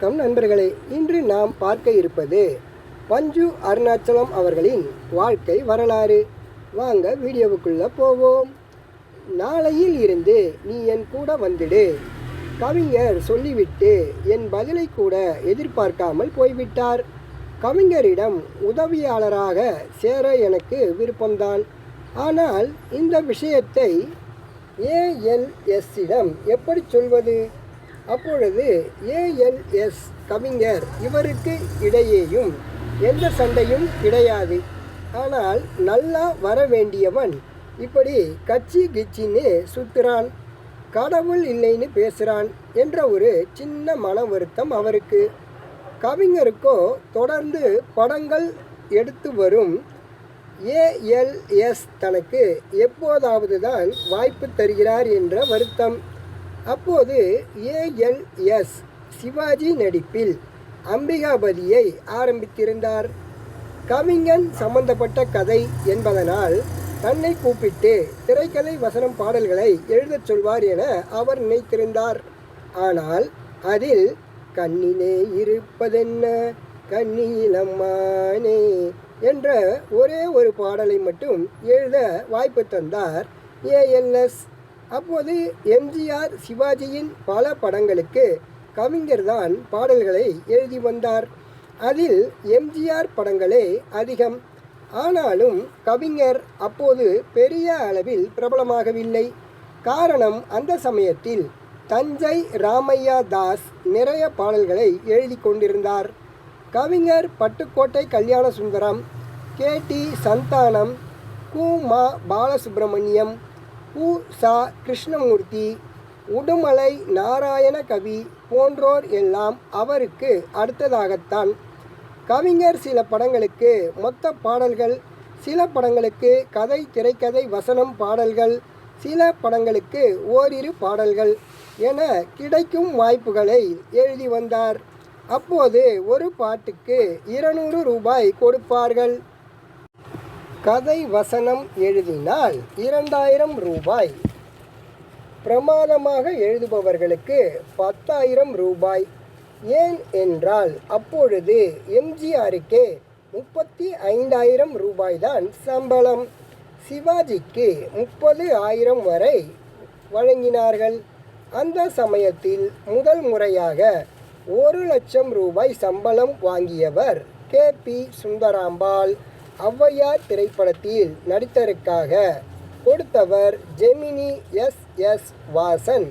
வணக்கம் நண்பர்களே. இன்று நாம் பார்க்க இருப்பது பஞ்சு அருணாச்சலம் அவர்களின் வாழ்க்கை வரலாறு. வாங்க வீடியோவுக்குள்ள போவோம். நாளையில் இருந்து நீ என் கூட வந்துடு. கவிஞர் சொல்லிவிட்டு என் பதிலை கூட எதிர்பார்க்காமல் போய்விட்டார். கவிஞரிடம் உதவியாளராக சேர எனக்கு விருப்பம்தான். ஆனால் இந்த விஷயத்தை ALSிடம் எப்படி சொல்வது? அப்பொழுது ALS கவிஞர் இவருக்கு இடையேயும் எந்த சண்டையும் கிடையாது. ஆனால் நல்லா வர வேண்டியவன் இப்படி கட்சி கிச்சின்னு சுத்துறான், கடவுள் இல்லைன்னு பேசுகிறான் என்ற ஒரு சின்ன மன வருத்தம் அவருக்கு. கவிஞருக்கோ தொடர்ந்து படங்கள் எடுத்து வரும் ALS தனக்கு எப்போதாவது தான் வாய்ப்பு தருகிறார் என்ற வருத்தம். அப்போது ALS சிவாஜி நடிப்பில் அம்பிகாபதியை ஆரம்பித்திருந்தார். கவிஞன் சம்பந்தப்பட்ட கதை என்பதனால் தன்னை கூப்பிட்டு திரைக்கதை வசனம் பாடல்களை எழுதச் சொல்வார் என அவர் நினைத்திருந்தார். ஆனால் அதில் கண்ணிலே இருப்பதென்ன கண்ணியிலம்மானே என்ற ஒரே ஒரு பாடலை மட்டும் எழுத வாய்ப்பு தந்தார் ALS. அப்போது MGR சிவாஜியின் பல படங்களுக்கு கவிஞர் தான் பாடல்களை எழுதி வந்தார். அதில் MGR படங்களே அதிகம். ஆனாலும் கவிஞர் அப்போது பெரிய அளவில் பிரபலமாகவில்லை. காரணம், அந்த சமயத்தில் தஞ்சை ராமையா தாஸ் நிறைய பாடல்களை எழுதி கொண்டிருந்தார். கவிஞர் பட்டுக்கோட்டை கல்யாண சுந்தரம், KT சந்தானம், கு.மா. பாலசுப்ரமணியம், U.சா. கிருஷ்ணமூர்த்தி, உடுமலை நாராயண கவி போன்றோர் எல்லாம் அவருக்கு அடுத்ததாகத்தான். கவிஞர் சில படங்களுக்கு மொத்த பாடல்கள், சில படங்களுக்கு கதை திரைக்கதை வசனம் பாடல்கள், சில படங்களுக்கு ஓரிரு பாடல்கள் என கிடைக்கும் வாய்ப்புகளை எழுதி வந்தார். அப்போது ஒரு பாட்டுக்கு 200 ரூபாய் கொடுப்பார்கள். கதை வசனம் எழுதினால் 2000 ரூபாய், பிரமாதமாக எழுதுபவர்களுக்கு 10,000 ரூபாய். ஏன் என்றால் அப்பொழுது MGRக்கு 35,000 ரூபாய் தான் சம்பளம். சிவாஜிக்கு 30,000 வரை வழங்கினார்கள். அந்த சமயத்தில் முதல் முறையாக 1,00,000 ரூபாய் சம்பளம் வாங்கியவர் KP சுந்தராம்பாள். ஔவையார் திரைப்படத்தில் நடித்ததற்காக கொடுத்தவர் ஜெமினி SS வாசன்.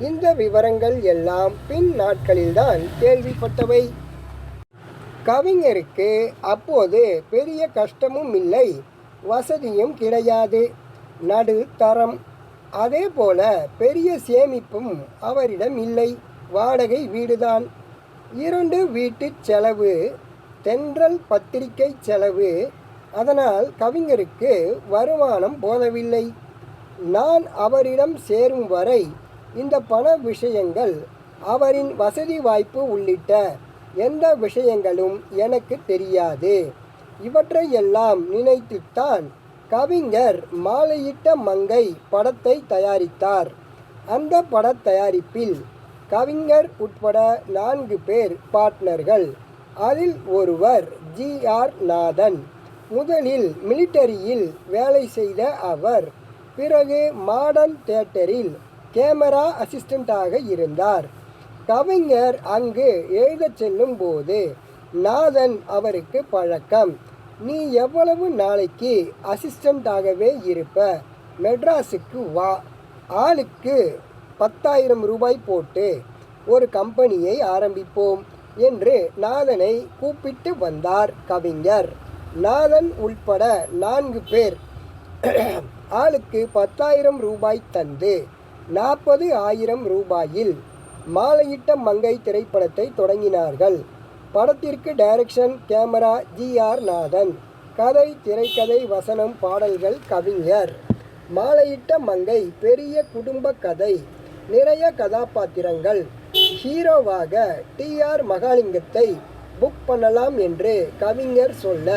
இந்த விவரங்கள் எல்லாம் பின் நாட்களில்தான் கேள்விப்பட்டவை. கவிஞருக்கு அப்போது பெரிய கஷ்டமும் இல்லை, வசதியும் கிடையாது, நடுத்தரம். அதே போல பெரிய சேமிப்பும் அவரிடம் இல்லை, வாடகை வீடுதான். 2 வீட்டு செலவு, தென்றல் பத்திரிகை செலவு. அதனால் கவிஞருக்கு வருமானம் போதவில்லை. நான் அவரிடம் சேரும் வரை இந்த பண விஷயங்கள், அவரின் வசதி வாய்ப்பு உள்ளிட்ட எந்த விஷயங்களும் எனக்கு தெரியாது. இவற்றையெல்லாம் நினைத்துத்தான் கவிஞர் மாலையிட்ட மங்கை படத்தை தயாரித்தார். அந்த பட தயாரிப்பில் கவிஞர் உட்பட 4 பேர் பார்ட்னர்கள். அதில் ஒருவர் GR நாதன். முதலில் மிலிட்டரியில் வேலை செய்த அவர் பிறகு மாடர்ன் தியேட்டரில் கேமரா அசிஸ்டண்டாக இருந்தார். கவிஞர் அங்கு எழுதச் செல்லும் போது நாதன் அவருக்கு பழக்கம். நீ எவ்வளவு நாளைக்கு அசிஸ்டண்டாகவே இருப்ப, மெட்ராஸுக்கு வா, ஆளுக்கு 10,000 ரூபாய் போட்டு ஒரு கம்பெனியை ஆரம்பிப்போம் என்று நாதனை கூப்பிட்டு வந்தார் கவிஞர். நாதன் உள்பட 4 பேர் ஆளுக்கு 10,000 ரூபாய் தந்து 40,000 ரூபாயில் மாலையிட்ட மங்கை திரைப்படத்தை தொடங்கினார்கள். படத்திற்கு டைரக்ஷன், கேமரா GR நாதன், கதை திரைக்கதை வசனம் பாடல்கள் கவிஞர். மாலையிட்ட மங்கை பெரிய குடும்ப கதை, நிறைய கதாபாத்திரங்கள். ஹீரோவாக TR மகாலிங்கத்தை புக் பண்ணலாம் என்று கவிஞர் சொல்ல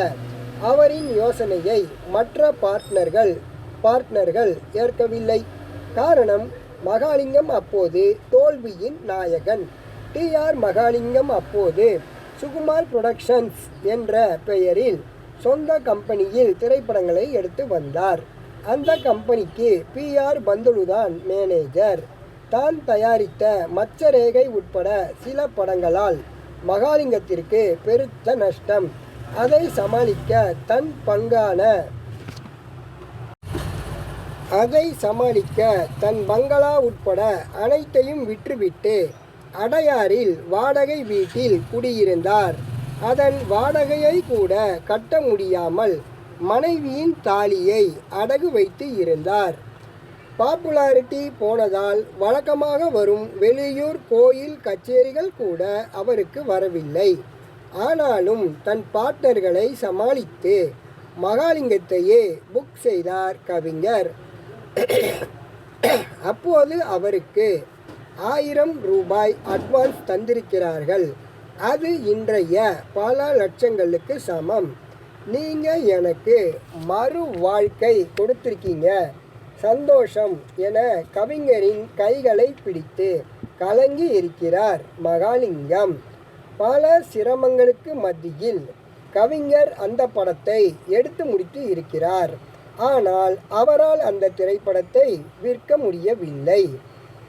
அவரின் யோசனையை மற்ற பார்ட்னர்கள் ஏற்கவில்லை. காரணம், மகாலிங்கம் அப்போது தோல்வியின் நாயகன். டி.ஆர். மகாலிங்கம் அப்போது சுகுமார் புரொடக்ஷன்ஸ் என்ற பெயரில் சொந்த கம்பெனியில் திரைப்படங்களை எடுத்து வந்தார். அந்த கம்பெனிக்கு பி.ஆர். பந்துலுதான் மேனேஜர். தான் தயாரித்த மச்சரேகை உட்பட சில படங்களால் மகாலிங்கத்திற்கு பெருத்த நஷ்டம். அதை சமாளிக்க தன் பங்களா உட்பட அனைத்தையும் விற்றுவிட்டு அடையாறில் வாடகை வீட்டில் குடியிருந்தார். அதன் வாடகையை கூட கட்ட முடியாமல் மனைவியின் தாலியை அடகு வைத்து இருந்தார். பாப்புலாரிட்டி போனதால் வழக்கமாக வரும் வெளியூர் கோயில் கச்சேரிகள் கூட அவருக்கு வரவில்லை. ஆனாலும் தன் பார்ட்னர்களை சமாளித்து மகாலிங்கத்தையே புக் செய்தார் கவிஞர். அப்போது அவருக்கு 1000 ரூபாய் அட்வான்ஸ் தந்திருக்கிறார்கள். அது இன்றைய பல லட்சங்களுக்கு சமம். நீங்கள் எனக்கு மறு வாழ்க்கை கொடுத்துருக்கீங்க, சந்தோஷம் என கவிஞரின் கைகளை பிடித்து கலங்கி இருக்கிறார் மகாலிங்கம். பல சிரமங்களுக்கு மத்தியில் கவிஞர் அந்த படத்தை எடுத்து முடித்து இருக்கிறார். ஆனால் அவரால் அந்த திரைப்படத்தை விற்க முடியவில்லை.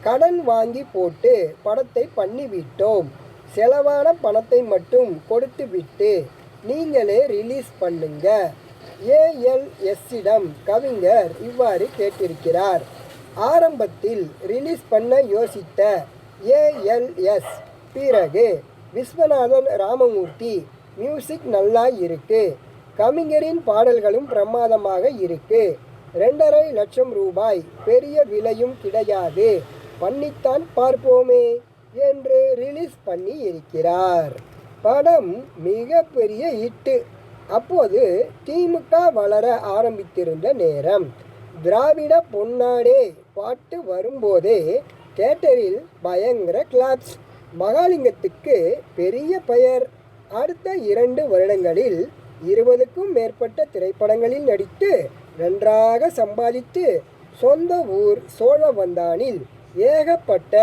கடன் வாங்கி போட்டு படத்தை பண்ணிவிட்டோம், செலவான பணத்தை மட்டும் கொடுத்து விட்டு நீங்களே ரிலீஸ் பண்ணுங்க. ALSயிடம் கவிஞர் இவ்வாறு கேட்டிருக்கிறார். ஆரம்பத்தில் ரிலீஸ் பண்ண யோசித்த ALS பிறகு விஸ்வநாதன் ராமமூர்த்தி மியூசிக் நல்லா இருக்கு, கவிஞரின் பாடல்களும் பிரமாதமாக இருக்கு, 2.5 லட்சம் ரூபாய் பெரிய விலையும் கிடையாது, பண்ணித்தான் பார்ப்போமே என்று ரிலீஸ் பண்ணி இருக்கிறார். படம் மிக பெரிய ஹிட்டு. அப்போது திமுக வளர ஆரம்பித்திருந்த நேரம். திராவிட பொன்னாடே பாட்டு வரும்போதே தியேட்டரில் பயங்கர கிளாப்ஸ். மகாலிங்கத்துக்கு பெரிய பெயர். அடுத்த 2 வருடங்களில் 20க்கும் மேற்பட்ட திரைப்படங்களில் நடித்து நன்றாக சம்பாதித்து சொந்த ஊர் சோழவந்தானில் ஏகப்பட்ட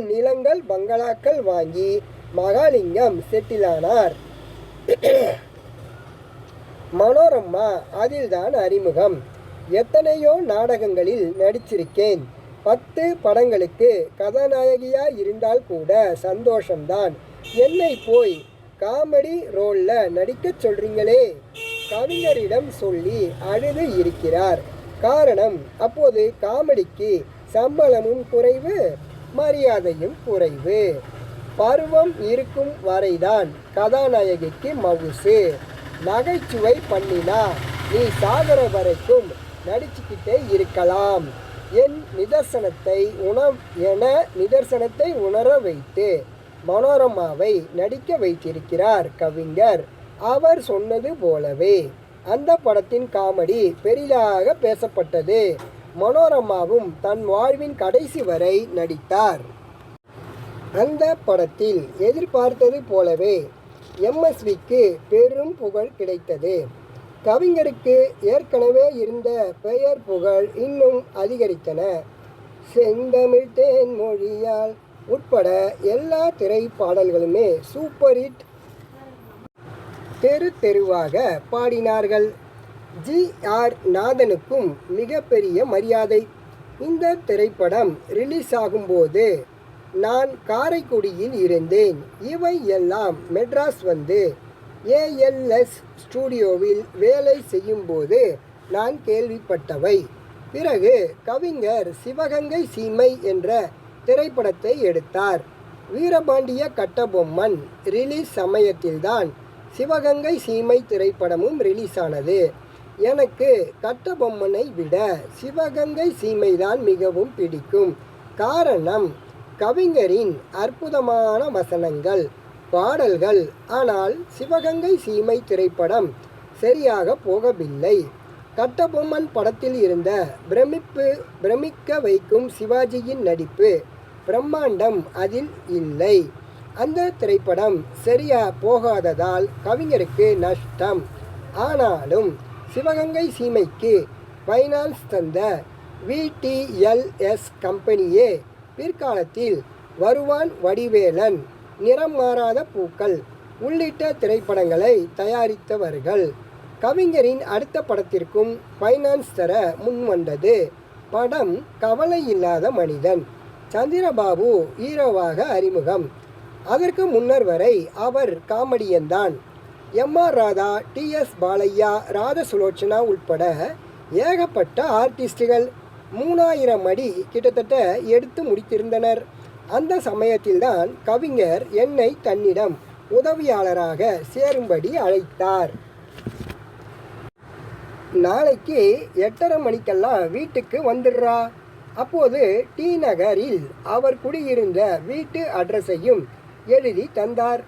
நிலங்கள் பங்களாக்கள் வாங்கி மகாலிங்கம் செட்டிலானார். மனோரமா அதில்தான் அறிமுகம். எத்தனையோ நாடகங்களில் நடிச்சிருக்கேன். 10 படங்களுக்கு கதாநாயகியாக இருந்தால் கூட சந்தோஷம்தான். என்னை போய் காமெடி ரோலில் நடிக்க சொல்கிறீங்களே, கவிஞரிடம் சொல்லி அழுது இருக்கிறார். காரணம், அப்போது காமெடிக்கு சம்பளமும் குறைவு, மரியாதையும் குறைவு. பருவம் இருக்கும் வரைதான் கதாநாயகிக்கு மவுசு. நகைச்சுவை பண்ணினா நீ சாகர வரைக்கும் நடிச்சுக்கிட்டே இருக்கலாம் என நிதர்சனத்தை உணர வைத்து மனோரமாவை நடிக்க வைத்திருக்கிறார் கவிஞர். அவர் சொன்னது போலவே அந்த படத்தின் காமெடி பெரிதாக பேசப்பட்டது. மனோரமாவும் தன் வாழ்வின் கடைசி வரை நடித்தார். அந்த படத்தில் எதிர்பார்த்தது போலவே MSVக்கு பெரும் புகழ் கிடைத்தது. கவிஞருக்கு ஏற்கனவே இருந்த பெயர் புகழ் இன்னும் அதிகரித்தன. செந்தமிழ் தேன் மொழியால் உட்பட எல்லா திரைப்பாடல்களுமே சூப்பர் ஹிட். தெருவாக பாடினார்கள். G.R. நாதனுக்கும் மிகப்பெரிய மரியாதை. இந்த திரைப்படம் ரிலீஸ் ஆகும்போது நான் காரைக்குடியில் இருந்தேன். இவை எல்லாம் மெட்ராஸ் வந்து ALS ஸ்டூடியோவில் வேலை செய்யும்போது நான் கேள்விப்பட்டவை. பிறகு கவிஞர் சிவகங்கை சீமை என்ற திரைப்படத்தை எடுத்தார். வீரபாண்டிய கட்டபொம்மன் ரிலீஸ் சமயத்தில்தான் சிவகங்கை சீமை திரைப்படமும் ரிலீஸ் ஆனது. எனக்கு கட்டபொம்மனை விட சிவகங்கை சீமைதான் மிகவும் பிடிக்கும். காரணம், கவிஞரின் அற்புதமான வசனங்கள், பாடல்கள். ஆனால் சிவகங்கை சீமை திரைப்படம் சரியாக போகவில்லை. கட்டபொம்மன் படத்தில் இருந்த பிரமிக்க வைக்கும் சிவாஜியின் நடிப்பு பிரம்மாண்டம் அதில் இல்லை. அந்த திரைப்படம் சரியா போகாததால் கவிஞருக்கு நஷ்டம். ஆனாலும் சிவகங்கை சீமைக்கு ஃபைனான்ஸ் தந்த VTLS கம்பெனியே பிற்காலத்தில் வருவான் வடிவேலன், நிறம் மாறாத பூக்கள் உள்ளிட்ட திரைப்படங்களை தயாரித்தவர்கள். கவிஞரின் அடுத்த படத்திற்கும் ஃபைனான்ஸ் தர முன்வந்தது. படம் கவலை இல்லாத மனிதன். சந்திரபாபு ஹீரோவாக அறிமுகம். அதற்கு முன்னர் வரை அவர் காமெடியன்தான். எம்.ஆர். ராதா, டி.எஸ். பாலையா, ராஜசுலோச்சனா உட்பட ஏகப்பட்ட ஆர்டிஸ்டுகள் 3000 அடி கிட்டத்தட்ட எடுத்து முடித்திருந்தனர். அந்த சமயத்தில்தான் கவிஞர் என்னை தன்னிடம் உதவியாளராக சேரும்படி அழைத்தார். நாளைக்கு 8:30 மணிக்கெல்லாம் வீட்டுக்கு வந்துடுறா. அப்போது டி நகரில் அவர் குடியிருந்த வீட்டு அட்ரஸையும் எழுதி தந்தார்.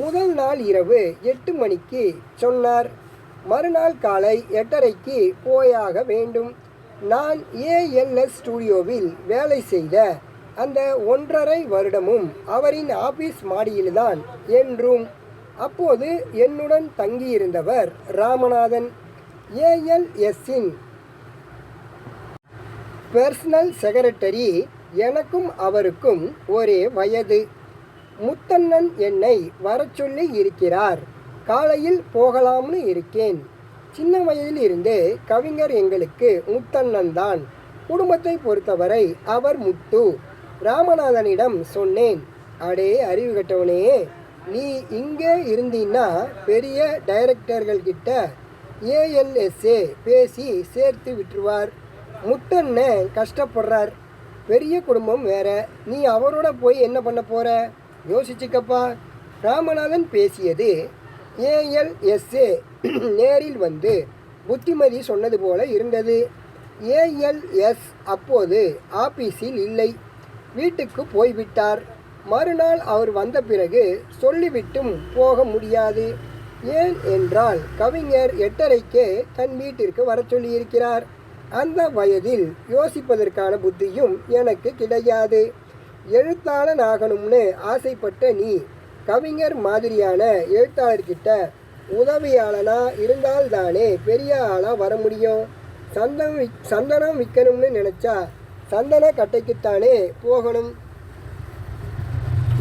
முதல் நாள் இரவு 8 மணிக்கு சொன்னார். மறுநாள் காலை 8:30க்கு போயாக வேண்டும். நான் ஏஎல்எஸ் ஸ்டுடியோவில் வேலை செய்த அந்த 1.5 வருடமும் அவரின் ஆபீஸ் மாடியில்தான் என்றும். அப்போது என்னுடன் தங்கியிருந்தவர் ராமநாதன், ஏஎல்எஸ்ஸின் பர்சனல் செக்ரட்டரி. எனக்கும் அவருக்கும் ஒரே வயது. முத்தண்ணன் என்னை வரச்சொல்லி இருக்கிறார். காலையில் போகலாம்னு இருக்கேன். சின்ன வயதில் இருந்து கவிஞர் எங்களுக்கு முத்தண்ணன் தான். குடும்பத்தை பொறுத்தவரை அவர் முத்து. ராமநாதனிடம் சொன்னேன், அடே அறிவு கட்டவனே, நீ இங்கே இருந்தீன்னா பெரிய டைரக்டர்கள்கிட்ட ஏஎல்எஸ்ஏ பேசி சேர்த்து விட்டுருவார். முத்தண்ணன் கஷ்டப்படுறார், பெரிய குடும்பம் வேற, நீ அவரோட போய் என்ன பண்ண போற? யோசிச்சுக்கப்பா. ராமநாதன் பேசியது ஏஎல்எஸ்ஏ நேரில் வந்து புத்திமதி சொன்னது போல இருந்தது. ஏஎல்எஸ் அப்போது ஆபீஸில் இல்லை, வீட்டுக்கு போய்விட்டார். மறுநாள் அவர் வந்த பிறகு சொல்லிவிட்டும் போக முடியாது. ஏன் என்றால் கவிஞர் 8:30க்கே தன் வீட்டிற்கு வர சொல்லியிருக்கிறார். அந்த வயதில் யோசிப்பதற்கான புத்தியும் எனக்கு கிடையாது. எழுத்தாளன் ஆகணும்னு ஆசைப்பட்ட நீ கவிஞர் மாதிரியான எழுத்தாளர்கிட்ட உதவியாளனா இருந்தால்தானே பெரிய ஆளாக வர முடியும். சந்தனம் விற்கணும்னு நினச்சா சந்தன கட்டைக்குத்தானே போகணும்.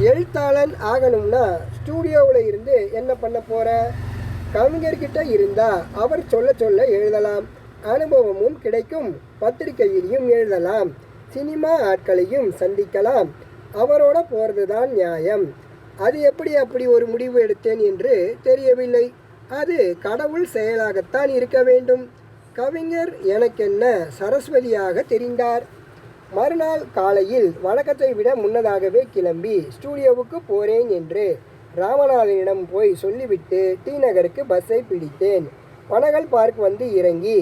எழுத்தாளன் ஆகணும்னா ஸ்டூடியோவில் இருந்து என்ன பண்ண போகிற? கவிஞர்கிட்ட இருந்தால் அவர் சொல்ல சொல்ல எழுதலாம், அனுபவமும் கிடைக்கும், பத்திரிகையிலையும் எழுதலாம், சினிமா ஆட்களையும் சந்திக்கலாம். அவரோட போகிறது தான் நியாயம். அது அப்படி ஒரு முடிவு எடுத்தேன் என்று தெரியவில்லை. அது கடவுள் செயலாகத்தான் இருக்க வேண்டும். கவிஞர் எனக்கென்ன சரஸ்வதியாக தெரிந்தார். மறுநாள் காலையில் வழக்கத்தை விட முன்னதாகவே கிளம்பி ஸ்டூடியோவுக்கு போகிறேன் என்று ராமநாதனிடம் போய் சொல்லிவிட்டு டி நகருக்கு பஸ்ஸை பிடித்தேன். பனகல் பார்க் வந்து இறங்கி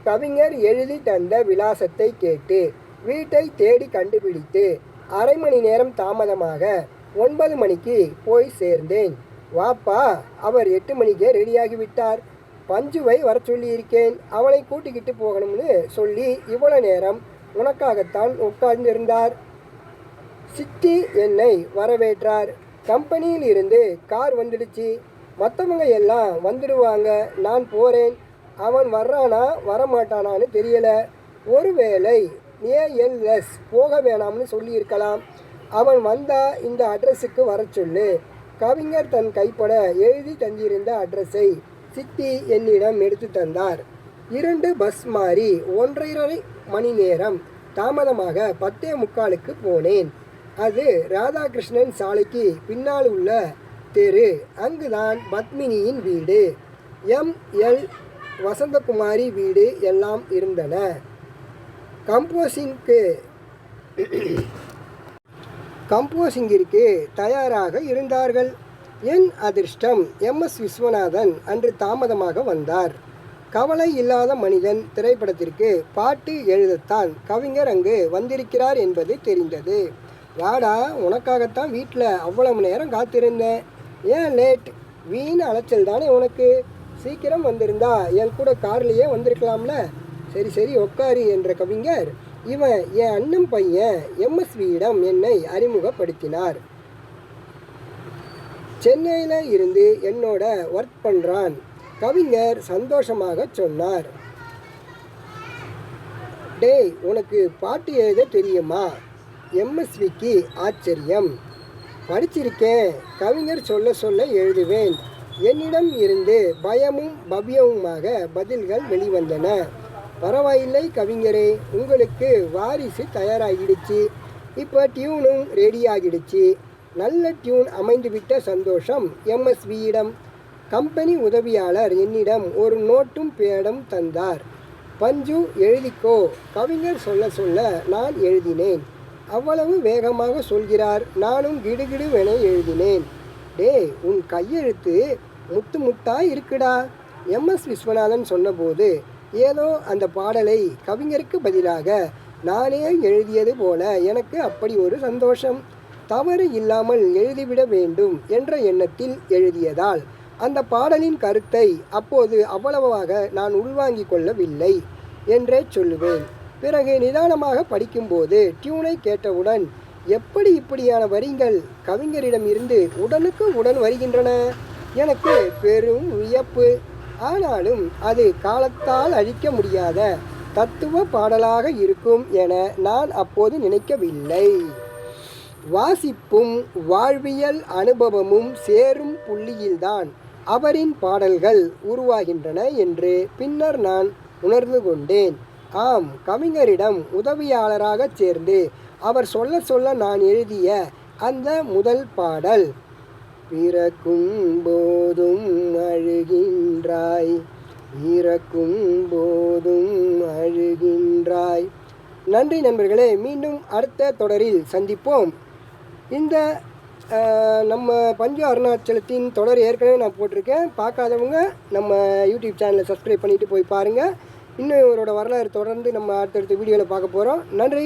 கவிஞர் எழுதி தந்த விலாசத்தை கேட்டு வீட்டை தேடி கண்டுபிடித்து 1/2 மணி நேரம் தாமதமாக 9 மணிக்கு போய் சேர்ந்தேன். வாப்பா, அவர் 8 மணிக்கே ரெடியாகிவிட்டார். பஞ்சுவை வர சொல்லியிருக்கேன், அவளை கூட்டிக்கிட்டு போகணும்னு சொல்லி இவ்வளோ நேரம் உனக்காகத்தான் உட்கார்ந்திருந்தார். சித்தி என்னை வரவேற்றார். கம்பெனியில் இருந்து கார் வந்துடுச்சு, மற்றவங்க எல்லாம் வந்துடுவாங்க, நான் போகிறேன். அவன் வர்றானா வரமாட்டானான்னு தெரியல. ஒருவேளை ஏஎல்எஸ் போக வேணாம்னு சொல்லியிருக்கலாம். அவன் வந்தால் இந்த அட்ரஸுக்கு வர சொல்லு. கவிஞர் தன் கைப்பட எழுதி தந்திருந்த அட்ரஸை சித்தி என்னிடம் எடுத்து தந்தார். 2 பஸ் மாறி 1.5 மணி நேரம் தாமதமாக 10:45க்கு போனேன். அது ராதாகிருஷ்ணன் சாலைக்கு பின்னால் உள்ள தெரு. அங்குதான் பத்மினியின் வீடு, எம்.எல். வசந்தகுமாரி வீடு எல்லாம் இருந்தன. கம்போசிங்கிற்கு தயாராக இருந்தார்கள். என் அதிர்ஷ்டம், எம்.எஸ். விஸ்வநாதன் அன்று தாமதமாக வந்தார். கவலை இல்லாத மனிதன் திரைப்படத்திற்கு பாட்டு எழுதத்தான் கவிஞர் அங்கு வந்திருக்கிறார் என்பது தெரிந்தது. வாடா, உனக்காகத்தான் வீட்டில் அவ்வளவு நேரம் காத்திருந்தேன். ஏன் லேட்? வீண் அலைச்சல் தானே உனக்கு. சீக்கிரம் வந்திருந்தா என் கூட கார்லேயே வந்திருக்கலாம்ல. சரி உட்காரு என்ற கவிஞர், இவன் என் அண்ணன் பையன் எம்எஸ்வியிடம் என்னை அறிமுகப்படுத்தினார். சென்னையில் இருந்து என்னோட ஒர்க் பண்ணுறான். கவிஞர் சந்தோஷமாக சொன்னார். டேய், உனக்கு பாட்டு எழுத தெரியுமா? எம்எஸ்விக்கு ஆச்சரியம். படிச்சிருக்கேன், கவிஞர் சொல்ல சொல்ல எழுதுவேன். என்னிடம் இருந்து பயமும் பவ்யமுமாக பதில்கள் வெளிவந்தன. பரவாயில்லை கவிஞரே, உங்களுக்கு வாரிசு தயாராகிடுச்சு. இப்போ டியூனும் ரெடி ஆகிடுச்சு. நல்ல டியூன் அமைந்துவிட்ட சந்தோஷம் எம்எஸ்வியிடம். கம்பெனி உதவியாளர் என்னிடம் ஒரு நோட்டும் பேடும் தந்தார். பஞ்சு, எழுதிக்கோ. கவிஞர் சொல்ல சொல்ல நான் எழுதினேன். அவ்வளவு வேகமாக சொல்கிறார். நானும் கிடுகிடுவென எழுதினேன். டே, உன் கையெழுத்து முத்து முத்தாய் இருக்குடா, எம்எஸ் விஸ்வநாதன் சொன்னபோது ஏதோ அந்த பாடலை கவிஞருக்கு பதிலாக நானே எழுதியது போல எனக்கு அப்படி ஒரு சந்தோஷம். தவறு இல்லாமல் எழுதிவிட வேண்டும் என்ற எண்ணத்தில் எழுதியதால் அந்த பாடலின் கருத்தை அப்போது அவ்வளவாக நான் உள்வாங்கிக் கொள்ளவில்லை என்றே சொல்லுவேன். பிறகு நிதானமாக படிக்கும்போது டியூனை கேட்டவுடன் எப்படி இப்படியான வரிகள் கவிஞரிடம் இருந்து உடனுக்கு உடன் வருகின்றன? எனக்கு பெரும் வியப்பு. ஆனாலும் அது காலத்தால் அழிக்க முடியாத தத்துவ பாடலாக இருக்கும் என நான் அப்போது நினைக்கவில்லை. வாசிப்பும் வாழ்வியல் அனுபவமும் சேரும் புள்ளியில்தான் அவரின் பாடல்கள் உருவாகின்றன என்று பின்னர் நான் உணர்ந்து கொண்டேன். ஆம், கவிஞரிடம் உதவியாளராக சேர்ந்து அவர் சொல்ல சொல்ல நான் எழுதிய அந்த முதல் பாடல், பிறக்கும் போதும் அழுகின்றாய், இறக்கும் போதும் அழுகின்றாய். நன்றி நண்பர்களே, மீண்டும் அடுத்த தொடரில் சந்திப்போம். இந்த நம்ம பஞ்சு அருணாச்சலத்தின் தொடர் ஏற்கனவே நான் போட்டிருக்கேன். பார்க்காதவங்க நம்ம யூடியூப் சேனலை சப்ஸ்கிரைப் பண்ணிவிட்டு போய் பாருங்கள். இன்னும் இவரோட வரலாறு தொடர்ந்து நம்ம அடுத்தடுத்த வீடியோவில் பார்க்க போகிறோம். நன்றி.